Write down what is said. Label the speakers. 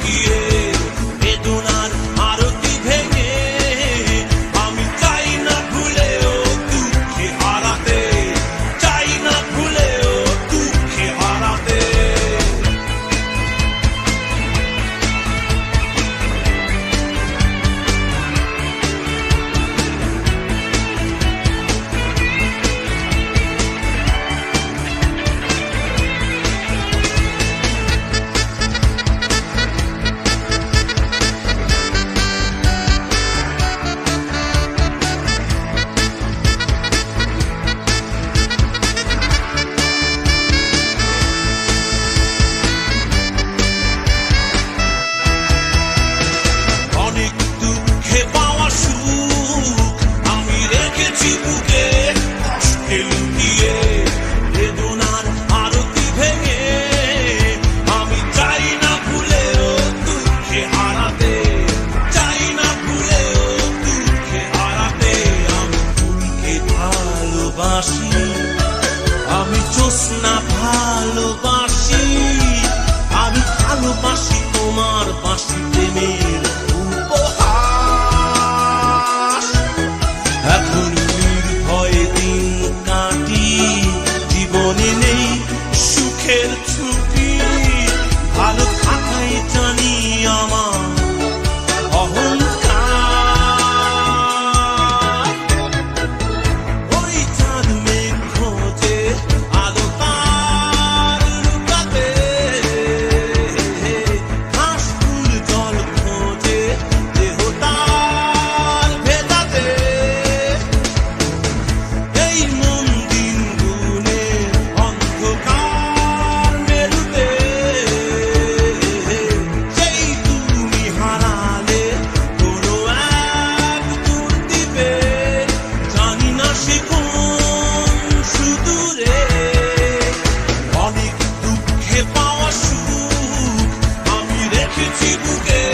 Speaker 1: লুকিয়ে বেদনার আরতি ভেঙে আমি চাই না ভুলেও দুঃখে হারাতে, চাই না ভুলেও দুঃখে হারাতে। অনেক দুঃখে পাওয়া সুখ আমি রেখেছি বুকে কষ্টে লুকিয়ে বেদনার আরতি ভেঙে আমি চাই না ভুলেও দুঃখে হারাতে, চাই না ভুলেও দুঃখে হারাতে। আমি ফুলকে ভালোবাসি, আমি জ্যোৎস্না ভালোবাসি, আমি ভালোবাসি তোমার বাঁশি প্রেমের উপহাস। এখন নির্ভয়ে দিন কাটি, জীবনে নেই সুখের ছুটি, ভালো থাকাই জানি আমার অহংকার। ওই চাঁদ মেঘ খোঁজে আলো তার লুকাতে, ঘাস ফুল জল খোঁজে দেহ তার ভেজাতে। এই মন দিন গুনে অন্ধকার মেরুতে, সেই তুমি হারালে কোনো এক দূর দিবে, জানি না সে কোন সুদূরে। অনেক দুঃখে পাওয়া সুখ আমি রেখেছি বুকে।